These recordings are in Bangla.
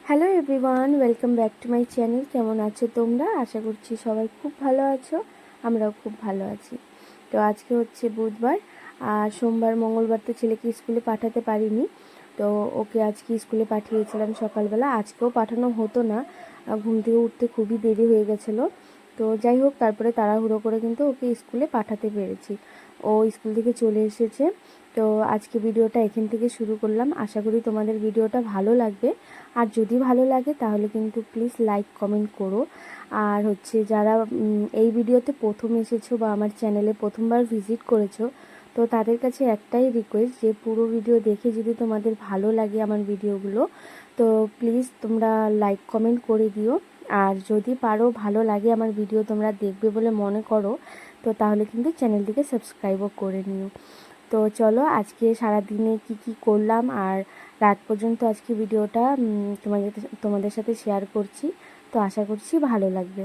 Hello everyone, welcome back to my channel. কেমন আছো তোমরা? আশা করছি সবাই খুব ভালো আছো, আমরাও খুব ভালো আছি। তো আজকে হচ্ছে বুধবার, আর সোমবার মঙ্গলবার তো ছেলেকে স্কুলে পাঠাতে পারিনি, তো ওকে আজকে স্কুলে পাঠিয়েছিলাম সকালবেলা। আজকেও পাঠানো হতো না, ঘুম থেকে উঠতে খুবই দেরি হয়ে গেছিলো। তো যাই হোক, তারপরে তাড়াহুড়ো করে কিন্তু ওকে স্কুলে পাঠাতে পেরেছি। ও স্কুল থেকে চলে এসেছে। তো আজকে ভিডিওটা এখান থেকে শুরু করলাম। আশা করি তোমাদের ভিডিওটা ভালো লাগবে, আর যদি ভালো লাগে তাহলে কিন্তু প্লিজ লাইক কমেন্ট করো। আর হচ্ছে যারা এই ভিডিওতে প্রথম এসেছো বা আমার চ্যানেলে প্রথমবার ভিজিট করেছো, তো তাদের কাছে একটাই রিকোয়েস্ট যে পুরো ভিডিও দেখে যদি তোমাদের ভালো লাগে আমার ভিডিওগুলো, তো প্লিজ তোমরা লাইক কমেন্ট করে দিও। আর যদি পারো, ভালো লাগে আমার ভিডিও তোমরা দেখবে বলে মনে করো, তো তাহলে কিন্তু চ্যানেলটিকে সাবস্ক্রাইবও করে নিও। তো চলো, আজকে সারাদিনে কি করলাম আর রাত পর্যন্ত আজকে ভিডিওটা তোমাদের সাথে শেয়ার করছি। তো আশা করছি ভালো লাগবে।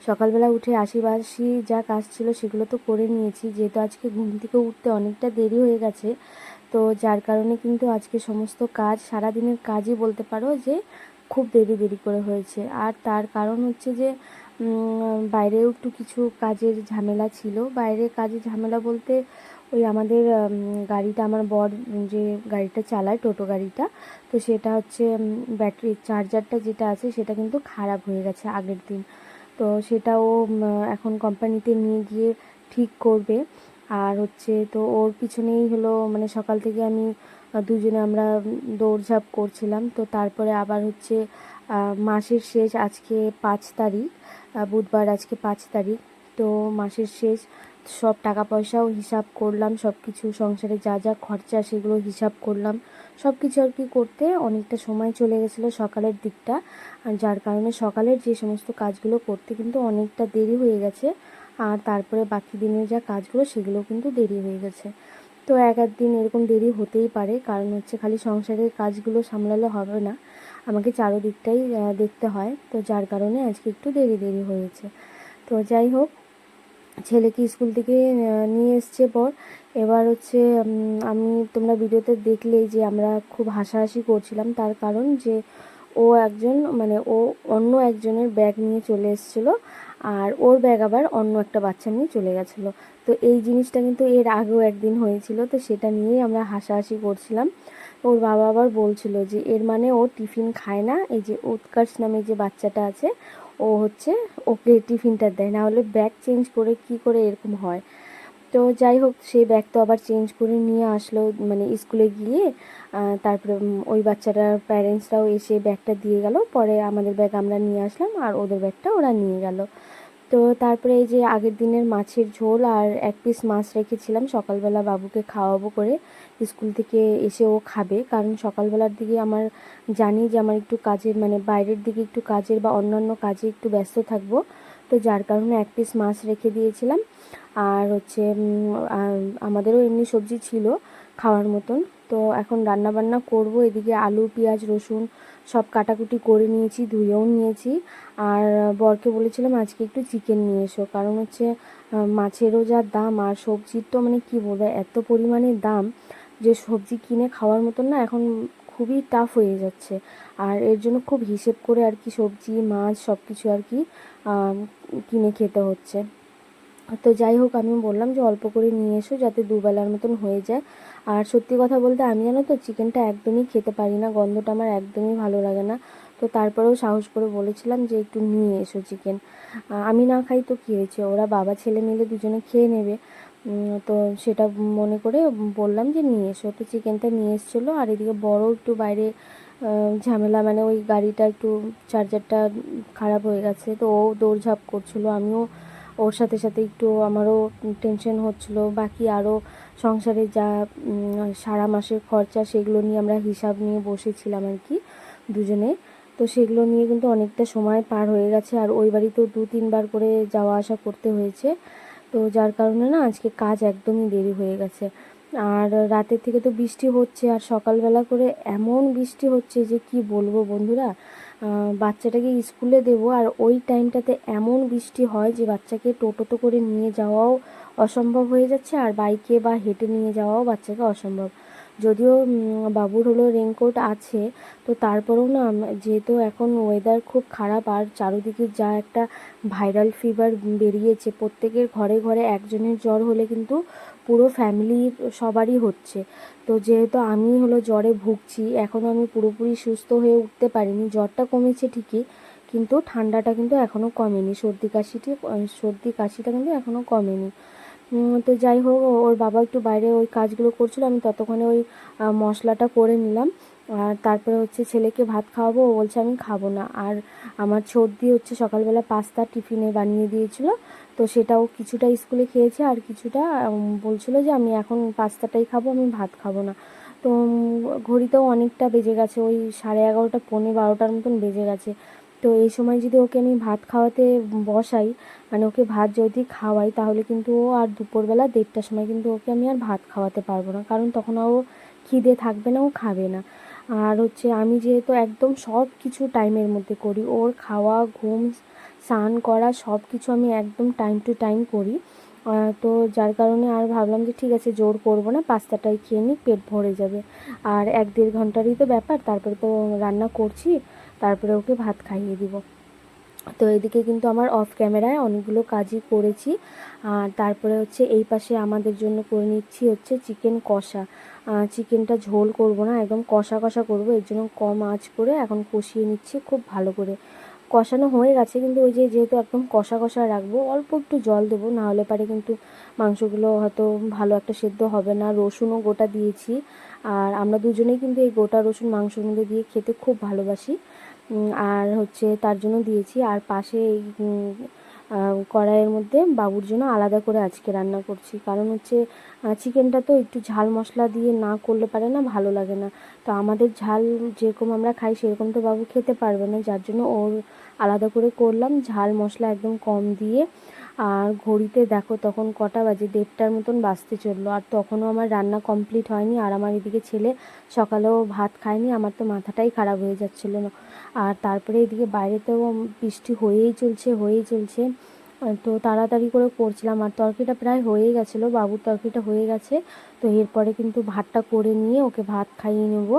সকালবেলা উঠে আশিবাসি যা কাজ ছিল সেগুলো তো করে নিয়েছি, যেহেতু আজকে ঘুম থেকে উঠতে অনেকটা দেরি হয়ে গেছে। তো যার কারণে কিন্তু আজকে সমস্ত কাজ, সারাদিনের কাজই বলতে পারো যে খুব দেরি করে হয়েছে। আর তার কারণ হচ্ছে যে বাইরেও একটু কিছু কাজের ঝামেলা ছিল। বাইরে কাজের ঝামেলা বলতে ওই আমাদের গাড়িটা, আমার বর যে গাড়িটা চালায়, টোটো গাড়িটা, তো সেটা হচ্ছে ব্যাটারি চার্জারটা যেটা আছে সেটা কিন্তু খারাপ হয়ে গেছে আগের দিন। তো সেটাও এখন কোম্পানিতে নিয়ে গিয়ে ঠিক করবে। আর হচ্ছে তো ওর পিছনেই হলো, মানে সকাল থেকে আমি দুজনে আমরা দৌড়ঝাঁপ করছিলাম। তো তারপরে আবার হচ্ছে মাসের শেষ, আজকে 5 তারিখ, বুধবার, আজকে 5 তারিখ। তো মাসের শেষ, সব টাকা পয়সাও হিসাব করলাম, সব কিছু সংসারে যা যা খরচা সেগুলো হিসাব করলাম। সব কিছু আর কি করতে অনেকটা সময় চলে গেছিলো সকালের দিকটা, আর যার কারণে সকালের যে সমস্ত কাজগুলো করতে কিন্তু অনেকটা দেরি হয়ে গেছে। আর তারপরে বাকি দিনের যা কাজগুলো সেগুলো কিন্তু দেরি হয়ে গেছে। তো এক দিন এরকম দেরি হতেই পারে, কারণ হচ্ছে খালি সংসারের কাজগুলো সামলালে হবে না, আমাকে চারোদিকটাই দেখতে হয়। তো যার কারণে আজকে একটু দেরি হয়েছে। তো যাই হোক, ছেলেকে স্কুল থেকে নিয়ে এসছে পর এবার হচ্ছে আমি, তোমরা ভিডিওতে দেখলেই যে আমরা খুব হাসাহাসি করছিলাম। তার কারণ যে ও একজন, মানে ও অন্য একজনের ব্যাগ নিয়ে চলে এসেছিলো, আর ওর ব্যাগ আবার অন্য একটা বাচ্চা নিয়ে চলে গেছিলো। তো এই জিনিসটা কিন্তু এর আগেও একদিন হয়েছিল, তো সেটা নিয়েই আমরা হাসাহাসি করছিলাম। ওর বাবা আবার বলছিল যে এর মানে ও টিফিন খায় না, এই যে উৎকর্ষ নামে যে বাচ্চাটা আছে, ও হচ্ছে ওকে টিফিনটা দেয়, না হলে ব্যাগ চেঞ্জ করে কি করে এরকম হয়। তো যাই হোক, সেই ব্যাগ তো আবার চেঞ্জ করে নিয়ে আসলো, মানে স্কুলে গিয়ে তারপরে ওই বাচ্চাটার প্যারেন্টসরাও এসে ব্যাগটা দিয়ে গেল। পরে আমাদের ব্যাগ আমরা নিয়ে আসলাম, আর ওদের ব্যাগটা ওরা নিয়ে গেল। তো তারপরে এই যে আগের দিনের মাছের ঝোল আর 1 পিস মাছ রেখেছিলাম, সকালবেলা বাবুকে খাওয়াবো করে, স্কুল থেকে এসে ও খাবে। কারণ সকালবেলার দিকে আমার, জানি যে আমার একটু কাজের, মানে বাইরের দিকে একটু কাজের বা অন্যান্য কাজে একটু ব্যস্ত থাকবো। তো যার কারণে 1 পিস মাছ রেখে দিয়েছিলাম। আর হচ্ছে আমাদেরও এমনি সবজি ছিল খাওয়ার মতন। তো এখন রান্না বান্না করব। এদিকে আলু, পেঁয়াজ, রসুন সব কাটাকুটি করে নিয়েছি, ধুয়েও নিয়েছি। আর বরকে বলেছিলাম আজকে একটু চিকেন নিয়ে এসো, কারণ হচ্ছে মাছেরও যা দাম, আর সবজির তো মানে কি বলবো, এত পরিমাণে দাম যে সবজি কিনে খাওয়ার মতন না এখন খুবই টাফ হয়ে যাচ্ছে। আর এর জন্য খুব হিসেব করে আর কি সবজি, মাছ সব কিছু আর কি কিনে খেতে হচ্ছে। তো যাই হোক, আমি বললাম যে অল্প করে নিয়ে এসো, যাতে দুবেলার মতন হয়ে যায়। আর সত্যি কথা বলতে আমি, জানো তো, চিকেনটা একদমই খেতে পারি না, গন্ধটা আমার একদমই ভালো লাগে না। তো তারপরেও সাহস করে বলেছিলাম যে একটু নিয়ে এসো চিকেন। আমি না খাই তো কী হয়েছে, ওরা বাবা ছেলে মিলে দুজনে খেয়ে নেবে। তো সেটা মনে করে বললাম যে নিয়ে এসো। তো চিকেনটা নিয়ে এসেছিলো। আর এদিকে বড় একটু বাইরে ঝামেলা, মানে ওই গাড়িটা একটু চার্জারটা খারাপ হয়ে গেছে, তো ও দৌড়ঝাঁপ করছিলো, আমিও ওর সাথে সাথে একটু আমারও টেনশন হচ্ছিলো। বাকি আরও সংসারে যা সারা মাসের খরচা সেগুলো নিয়ে আমরা হিসাব নিয়ে বসেছিলাম আর কি দুজনে। তো সেগুলো নিয়ে কিন্তু অনেকটা সময় পার হয়ে গেছে, আর ওই বাড়িতেও 2-3 বার করে যাওয়া আসা করতে হয়েছে। তো যার কারণে না আজকে কাজ একদমই দেরি হয়ে গেছে। আর রাতের থেকে তো বৃষ্টি হচ্ছে, আর সকালবেলা করে এমন বৃষ্টি হচ্ছে যে কি বলবো বন্ধুরা। বাচ্চাটাকে স্কুলে দেবো, আর ওই টাইমটাতে এমন বৃষ্টি হয় যে বাচ্চাকে টোটোতে করে নিয়ে যাওয়াও অসম্ভব হয়ে যাচ্ছে, আর বাইকে বা হেঁটে নিয়ে যাওয়াও বাচ্চাকে অসম্ভব। যদিও বাবুর হলো রেনকোট আছে, তো তারপরেও না যেহেতু এখন ওয়েদার খুব খারাপ আর চারিদিকে যা একটা ভাইরাল ফিভার বেরিয়েছে, প্রত্যেকের ঘরে ঘরে একজনের জ্বর হলে কিন্তু পুরো ফ্যামিলির সবারই হচ্ছে। তো যেহেতু আমি হলো জ্বরে ভুগছি, এখনও আমি পুরোপুরি সুস্থ হয়ে উঠতে পারিনি। জ্বরটা কমেছে ঠিকই, কিন্তু ঠান্ডাটা কিন্তু এখনও কমেনি, সর্দি কাশিটা কিন্তু এখনও কমেনি। তো যাই হোক, ওর বাবা একটু বাইরে ওই কাজগুলো করছিল, আমি ততক্ষণে ওই মশলাটা করে নিলাম। আর তারপরে হচ্ছে ছেলেকে ভাত খাওয়াবো, ও বলছে আমি খাবো না। আর আমার সর্দি হচ্ছে, সকালবেলা পাস্তা টিফিনে বানিয়ে দিয়েছিল, তো সেটাও কিছুটা স্কুলে খেয়েছে আর কিছুটা বলছিল যে আমি এখন পাস্তাটাই খাবো, আমি ভাত খাবো না। তো ঘড়িতেও অনেকটা বেজে গেছে, ওই 11:30 11:45 মতন বেজে গেছে। তো এই সময় যদি ওকে আমি ভাত খাওয়াতে বসাই, মানে ওকে ভাত যদি খাওয়াই, তাহলে কিন্তু ও আর দুপুরবেলা 1:30টার সময় কিন্তু ওকে আমি আর ভাত খাওয়াতে পারবো না, কারণ তখন ও খিদে থাকবে না, ও খাবে না। আর হচ্ছে আমি যেহেতু একদম সব কিছু টাইমের মধ্যে করি, ওর খাওয়া, ঘুম, স্নান করা সব কিছু আমি একদম টাইম টু টাইম করি। তো যার কারণে আর ভাবলাম যে ঠিক আছে, জোর করবো না, পাস্তাটাই খেয়ে নিই, পেট ভরে যাবে। আর 1-1.5 ঘন্টারই তো ব্যাপার, তারপরে তো রান্না করছি, তারপরে ওকে ভাত খাইয়ে দিব। তো এদিকে কিন্তু আমার অফ ক্যামেরায় অনেকগুলো কাজই করেছি। আর তারপরে হচ্ছে এই পাশে আমাদের জন্য করে নিচ্ছি হচ্ছে চিকেন কষা। চিকেনটা ঝোল করব না, একদম কষা কষা করব, এর জন্য কম আঁচ করে এখন কষিয়ে নিচ্ছি খুব ভালো করে। কষানো হয়ে গেছে, কিন্তু ওই যে যেহেতু একদম কষা কষা রাখবো, অল্প একটু জল দেবো, না হলে পারে কিন্তু মাংসগুলো হয়তো ভালো একটা সেদ্ধ হবে না। রসুনও গোটা দিয়েছি, আর আমরা দুজনেই কিন্তু এই গোটা রসুন মাংসের মধ্যে দিয়ে খেতে খুব ভালোবাসি। আর হচ্ছে তার জন্য দিয়েছি। আর পাশে এই কড়াইয়ের মধ্যে বাবুর জন্য আলাদা করে আজকে রান্না করছি, কারণ হচ্ছে চিকেনটা তো একটু ঝাল মশলা দিয়ে না করলে পারে না, ভালো লাগে না। তো আমাদের ঝাল যেরকম আমরা খাই সেরকম তো বাবু খেতে পারবে না, যার জন্য ওর আলাদা করে করলাম, ঝাল মশলা একদম কম দিয়ে। আর ঘড়িতে দেখো তখন কটা বাজে, 1:30টার মতন বাজতে চললো, আর তখনও আমার রান্না কমপ্লিট হয়নি। আর আমার এদিকে ছেলে সকালেও ভাত খায়নি, আমার তো মাথাটাই খারাপ হয়ে যাচ্ছিলো না। আর তারপরে এদিকে বাইরেতেও বৃষ্টি হয়েই চলছে। তো তাড়াতাড়ি করে করছিলাম, আর তরকারিটা প্রায় হয়েই গেছিলো, বাবুর তরকারিটা হয়ে গেছে। তো এরপরে কিন্তু ভাতটা করে নিয়ে ওকে ভাত খাইয়ে নেব।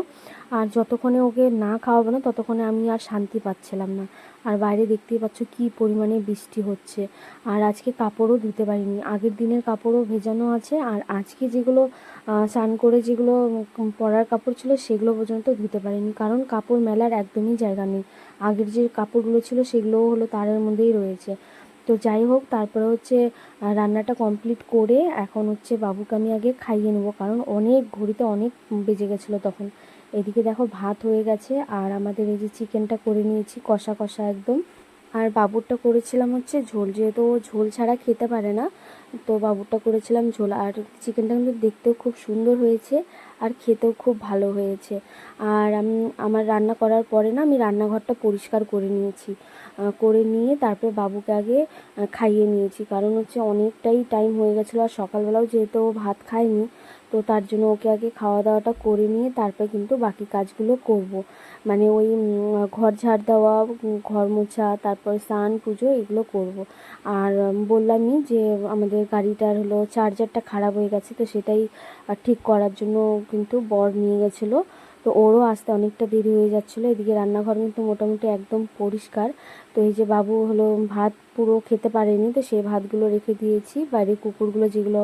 আর যতক্ষণে ওকে না খাওয়াবো না, ততক্ষণে আমি আর শান্তি পাচ্ছিলাম না। আর বাইরে দেখতেই পাচ্ছ কী পরিমাণে বৃষ্টি হচ্ছে। আর আজকে কাপড়ও ধুতে পারিনি, আগের দিনের কাপড়ও ভেজানো আছে, আর আজকে যেগুলো স্নান করে যেগুলো পরার কাপড় ছিল সেগুলো পর্যন্ত ধুতে পারিনি, কারণ কাপড় মেলার একদমই জায়গা নেই। আগের যে কাপড়গুলো ছিল সেগুলোও হলো তারের মধ্যেই রয়েছে। তো যাই হোক, তারপরে হচ্ছে রান্নাটা কমপ্লিট করে এখন হচ্ছে বাবুকে আমি আগে খাইয়ে নেবো, কারণ ঘড়িতে অনেক বেজে গেছিলো তখন। এদিকে দেখো ভাত হয়ে গেছে, আর আমাদের এই যে চিকেনটা করে নিয়েছি কষা কষা একদম। আর বাবুরটা করেছিলাম হচ্ছে ঝোল, যেহেতু ও ঝোল ছাড়া খেতে পারে না, তো বাবুরটা করেছিলাম ঝোল। আর চিকেনটা কিন্তু দেখতেও খুব সুন্দর হয়েছে, আর খেতেও খুব ভালো হয়েছে। আর আমার রান্না করার পরে না আমি রান্নাঘরটা পরিষ্কার করে নিয়েছি, করে নিয়ে তারপরে বাবুকে আগে খাইয়ে নিয়েছি, কারণ হচ্ছে অনেকটাই টাইম হয়ে গেছিলো। আর সকালবেলাও যেহেতু ও ভাত খায়নি, তো তার জন্য ওকে আগে খাওয়া দাওয়াটা করে নিয়ে তারপরে কিন্তু বাকি কাজগুলো করব। মানে ওই ঘর ঝাড় দেওয়া, ঘর মোছা, তারপর স্নান পুজো এগুলো করব। আর বললামই যে আমাদের গাড়িটার হলো চার্জারটা খারাপ হয়ে গেছে, তো সেটাই ঠিক করার জন্য কিন্তু বর নিয়ে গেছিলো। তো ওরও আসতে অনেকটা দেরি হয়ে যাচ্ছিলো। এদিকে রান্নাঘর কিন্তু মোটামুটি একদম পরিষ্কার। তো এই যে বাবু হলো ভাত পুরো খেতে পারেনি, তো সেই ভাতগুলো রেখে দিয়েছি, বাইরে কুকুরগুলো যেগুলো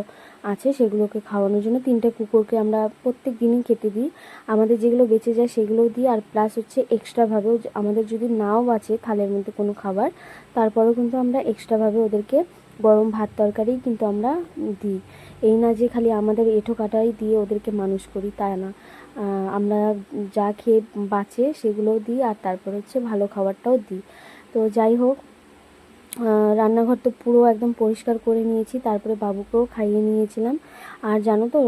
আছে সেগুলোকে খাওয়ানোর জন্য। 3টে কুকুরকে আমরা প্রত্যেক দিনই খেতে দিই, আমাদের যেগুলো বেঁচে যায় সেগুলোও দিই, আর প্লাস হচ্ছে এক্সট্রাভাবেও আমাদের যদি নাও বাঁচে থালের মধ্যে কোনো খাবার, তারপরেও কিন্তু আমরা এক্সট্রাভাবে ওদেরকে গরম ভাত তরকারি কিন্তু আমরা দিই। এই না যে খালি আমাদের এঁঠো কাটাই দিয়ে ওদেরকে মানুষ করি, তা না। আমরা যা খেয়ে বাঁচে সেগুলোও দিই, আর তারপর হচ্ছে ভালো খাবারটাও দিই। তো যাই হোক, রান্নাঘর তো পুরো একদম পরিষ্কার করে নিয়েছি, তারপরে বাবুকেও খাইয়ে নিয়েছিলাম। আর জানো তো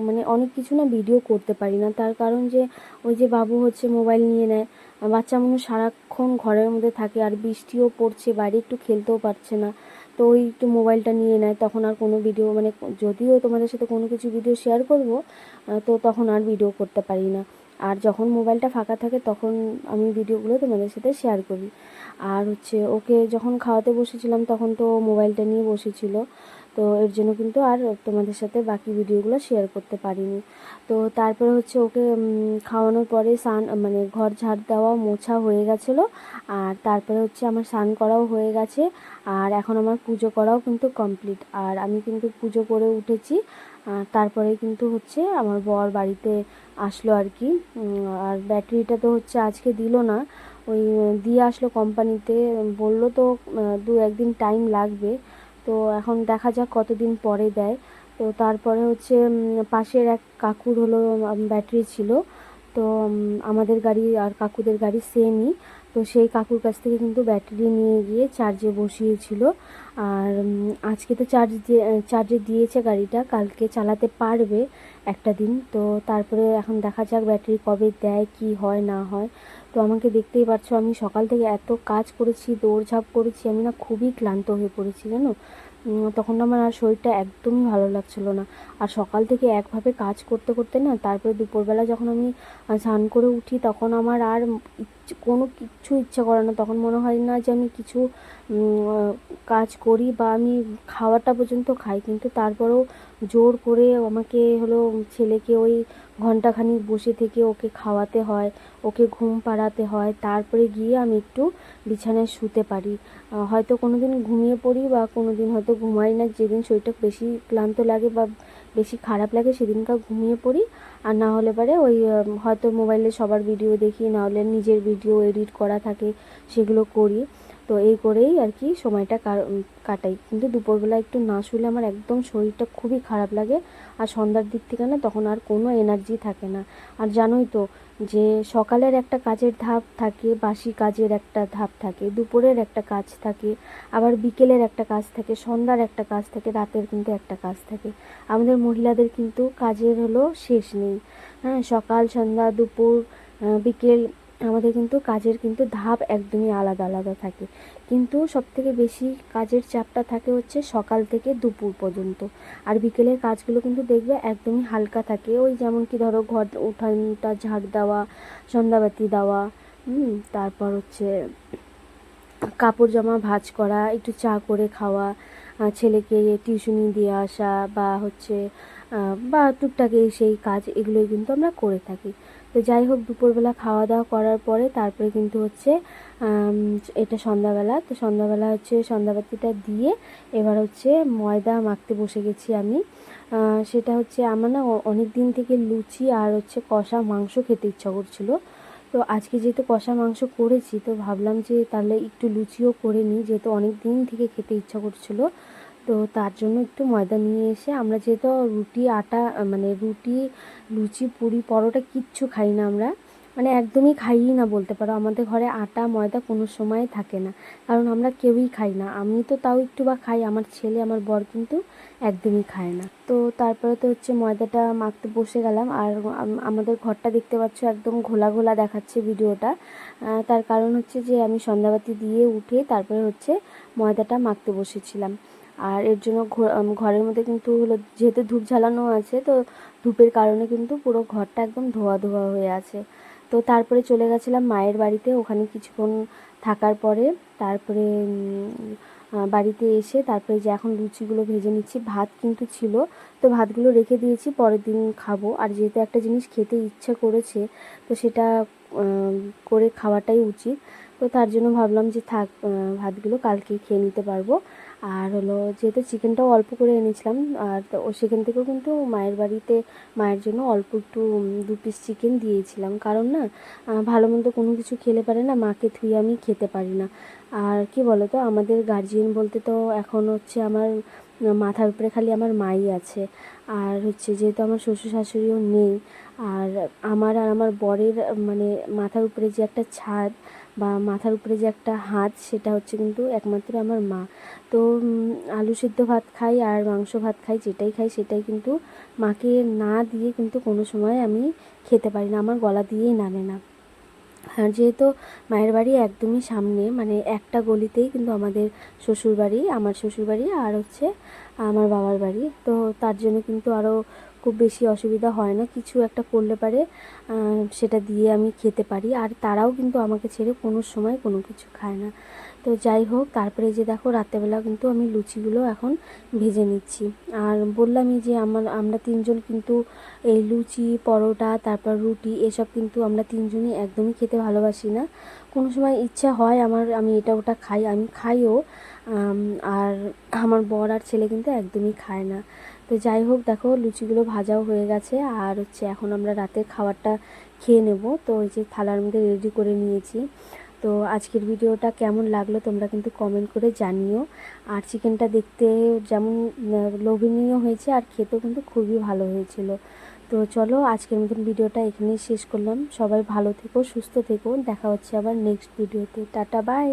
মানে অনেক কিছু না ভিডিও করতে পারি না, তার কারণ যে ওই যে বাবু হচ্ছে মোবাইল নিয়ে নেয়, বাচ্চা মানুষ সারাক্ষণ ঘরের মধ্যে থাকে, আর বৃষ্টিও পড়ছে, বাইরে একটু খেলতেও পারছে না, তো ওই একটু মোবাইলটা নিয়ে নেয়, তখন আর কোনো ভিডিও, মানে যদিও তোমাদের সাথে কোনো কিছু ভিডিও শেয়ার করব, তো তখন আর ভিডিও করতে পারি না। আর যখন মোবাইলটা ফাঁকা থাকে তখন আমি ভিডিওগুলো তোমাদের সাথে শেয়ার করি। আর হচ্ছে ওকে যখন খাওয়াতে বসেছিলাম তখন তো মোবাইলটা নিয়ে বসেছিল, তো এর জন্য কিন্তু আর তোমাদের সাথে বাকি ভিডিওগুলো শেয়ার করতে পারিনি। তো তারপরে হচ্ছে ওকে খাওয়ানোর পরে স্নান মানে ঘর ঝাড় দেওয়া মোছা হয়ে গেছিলো, আর তারপরে হচ্ছে আমার স্নান করাও হয়ে গেছে, আর এখন আমার পুজো করাও কিন্তু কমপ্লিট। আর আমি কিন্তু পুজো করে উঠেছি, তারপরে কিন্তু হচ্ছে আমার বর বাড়িতে আসলো আর কি। আর ব্যাটারিটা তো হচ্ছে আজকে দিল না, ওই দিয়ে আসলো কোম্পানিতে, বললো তো 2-1 দিন টাইম লাগবে। তো এখন দেখা যাক কতদিন পরে দেয়। তো তারপরে হচ্ছে পাশের এক কাকুর হলো ব্যাটারি ছিল, তো আমাদের গাড়ি আর কাকুদের গাড়ি সেমই। তো সেই কাকুর কাছ থেকে কিন্তু ব্যাটারি নিয়ে গিয়ে চার্জে বসিয়েছিল। আর আজকে তো চার্জে দিয়েছে গাড়িটা, কালকে চালাতে পারবে একটা দিন। তো তারপরে এখন দেখা যাক ব্যাটারি কবে দেয়, কি হয় না হয়। তো আমাকে দেখতেই পাচ্ছ, আমি সকাল থেকে এত কাজ করেছি, দৌড়ঝাঁপ করেছি, আমি না খুবই ক্লান্ত হয়ে পড়েছি জানো। তখন আমার আর শরীরটা একদমই ভালো লাগছিল না। আর সকাল থেকে একভাবে কাজ করতে করতে না, তারপরে দুপুরবেলা যখন আমি স্নান করে উঠি, তখন আমার আর কোনো কিচ্ছু ইচ্ছা করে না। তখন মনে হয় না যে আমি কিছু কাজ করি বা আমি খাওয়াটা পর্যন্ত খাই, কিন্তু তারপরেও জোর করে আমাকে হলো ছেলেকে ওই ঘন্টাখানিক বসে থেকে ওকে খাওয়াতে হয়, ওকে ঘুম পাড়াতে হয়, তারপরে গিয়ে আমি একটু বিছানায় শুতে পারি। হয়তো কোনো দিন ঘুমিয়ে পড়ি বা কোনো দিন হয়তো ঘুমাই না, যেদিন শরীরটা বেশি ক্লান্ত লাগে বা বেশি খারাপ লাগে সেদিনকার ঘুমিয়ে পড়ি। আর না হলে পরে ওই হয়তো মোবাইলে সবার ভিডিও দেখি, না হলে নিজের ভিডিও এডিট করা থাকে সেগুলো করি। তো এই করেই আর কি সময়টা কাটাই। কিন্তু দুপুরবেলা একটু না শুলে আমার একদম শরীরটা খুবই খারাপ লাগে, আর সন্ধ্যার দিক থেকে না তখন আর কোনো এনার্জি থাকে না। আর জানোই তো যে সকালের একটা কাজের ধাপ থাকে, বাসি কাজের একটা ধাপ থাকে, দুপুরের একটা কাজ থাকে, আবার বিকেলের একটা কাজ থাকে, সন্ধ্যার একটা কাজ থাকে, রাতের কিন্তু একটা কাজ থাকে। আমাদের মহিলাদের কিন্তু কাজের হলো শেষ নেই। হ্যাঁ, সকাল, সন্ধ্যা, দুপুর, বিকেল, আমাদের কিন্তু কাজের কিন্তু ধাপ একদমই আলাদা আলাদা থাকে। কিন্তু সবথেকে বেশি কাজের চাপটা থাকে হচ্ছে সকাল থেকে দুপুর পর্যন্ত। আর বিকেলের কাজগুলো কিন্তু দেখবে একদমই হালকা থাকে, ওই যেমন কি ধরো ঘর উঠানটা ঝাড় দেওয়া, সন্ধ্যাবাতি দেওয়া, তারপর হচ্ছে কাপড় জামা ভাঁজ করা, একটু চা করে খাওয়া, ছেলেকে টিউশনি দিয়ে আসা, বা হচ্ছে বা টুকটাক সেই কাজ, এগুলোই কিন্তু আমরা করে থাকি। তো যাই হোক, দুপুরবেলা খাওয়া দাওয়া করার পরে তারপরে কিন্তু হচ্ছে এটা সন্ধ্যাবেলা। তো সন্ধ্যাবেলা হচ্ছে সন্ধ্যাবাতিটা দিয়ে এবার হচ্ছে ময়দা মাখতে বসে গেছি আমি। সেটা হচ্ছে আমার না অনেক দিন থেকে লুচি আর হচ্ছে কষা মাংস খেতে ইচ্ছা করছিল। তো আজকে যেহেতু কষা মাংস করেছি, তো ভাবলাম যে তাহলে একটু লুচিও করে নিই, যেহেতু অনেক দিন থেকে খেতে ইচ্ছা করছিল। তো তার জন্য একটু ময়দা নিয়ে এসে, আমরা যেহেতু রুটি আটা মানে রুটি, লুচি, পুরি, পরোটা কিচ্ছু খাই না আমরা, মানে একদমই খাইই না বলতে পারো। আমাদের ঘরে আটা ময়দা কোনো সময় থাকে না, কারণ আমরা কেউই খাই না। আমি তো তাও একটু বা খাই, আমার ছেলে আমার বর কিন্তু একদমই খায় না। তো তারপরে তো হচ্ছে ময়দাটা মাখতে বসে গেলাম। আর আমাদের ঘরটা দেখতে পাচ্ছ একদম ঘোলা ঘোলা দেখাচ্ছে ভিডিওটা। তার কারণ হচ্ছে যে আমি সন্ধ্যাবাতি দিয়ে উঠে তারপরে হচ্ছে ময়দাটা মাখতে বসেছিলাম। আর এর জন্য ঘরের মধ্যে কিন্তু হলো যেহেতু ধূপ জ্বালানো আছে, তো ধূপের কারণে কিন্তু পুরো ঘরটা একদম ধোয়া ধোয়া হয়ে আছে। তো তারপরে চলে গেছিলাম মায়ের বাড়িতে, ওখানে কিছুক্ষণ থাকার পরে তারপরে বাড়িতে এসে তারপরে যে এখন লুচিগুলো ভেজে নিচ্ছি। ভাত কিন্তু ছিল, তো ভাতগুলো রেখে দিয়েছি, পরের দিন খাবো। আর যেহেতু একটা জিনিস খেতে ইচ্ছে করেছে, তো সেটা করে খাওয়াটাই উচিত। তো তার জন্য ভাবলাম যে থাক, ভাতগুলো কালকেই খেয়ে নিতে পারবো। আর হলো যেহেতু চিকেনটাও অল্প করে এনেছিলাম, আর তো সেখান থেকেও কিন্তু মায়ের বাড়িতে মায়ের জন্য অল্প একটু 2 পিস চিকেন দিয়েছিলাম, কারণ না ভালো মন্দ কোনো কিছু খেলে পারে না, মাকে থুয়ে আমি খেতে পারি না। আর কি বলো তো, আমাদের গার্জিয়ান বলতে তো এখন হচ্ছে আমার মাথার উপরে খালি আমার মাই আছে। আর হচ্ছে যেহেতু আমার শ্বশুর শাশুড়িও নেই, আর আমার বরের মানে মাথার উপরে যে একটা ছাদ বা মাথার উপরে যে একটা হাত, সেটা হচ্ছে কিন্তু একমাত্র আমার মা। তো আলু সিদ্ধ ভাত খাই আর মাংস ভাত খাই, যেটাই খাই সেটাই কিন্তু মাকে না দিয়ে কিন্তু কোনো সময় আমি খেতে পারি না, আমার গলা দিয়েই নামে না। হ্যাঁ, যেহেতু মায়ের বাড়ি একদমই সামনে, মানে একটা গলিতেই কিন্তু আমাদের শ্বশুরবাড়ি, আমার শ্বশুরবাড়ি আর হচ্ছে আমার বাবার বাড়ি। তো তার জন্য কিন্তু আরও খুব বেশি অসুবিধা হয় না, কিছু একটা করলে পারে সেটা দিয়ে আমি খেতে পারি। আর তারাও কিন্তু আমাকে ছেড়ে কোনো সময় কোনো কিছু খায় না। তো যাই হোক, তারপরে যে দেখো রাত্রেবেলা কিন্তু আমি লুচিগুলো এখন ভেজে নিচ্ছি। আর বললামই যে আমরা তিনজন কিন্তু এই লুচি, পরোটা, তারপর রুটি এসব কিন্তু আমরা তিনজনই একদমই খেতে ভালোবাসি না। কোনো সময় ইচ্ছা হয় আমার, আমি এটা ওটা খাই, আমি খাইও। আর আমার বর আর ছেলে কিন্তু একদমই খায় না। তো যাই হোক, দেখো লুচিগুলো ভাজাও হয়ে গেছে। আর হচ্ছে এখন আমরা রাতের খাবারটা খেয়ে নেব। তো ওই যে থালার মধ্যে রেডি করে নিয়েছি। তো আজকের ভিডিওটা কেমন লাগলো তোমরা কিন্তু কমেন্ট করে জানিও। আর চিকেনটা দেখতে যেমন লোভনীয় হয়েছে, আর খেতেও কিন্তু খুবই ভালো হয়েছিল। তো চলো, আজকের মতন ভিডিওটা এখানেই শেষ করলাম। সবাই ভালো থেকো, সুস্থ থেকো, দেখা হচ্ছে আবার নেক্সট ভিডিওতে। Tata, by.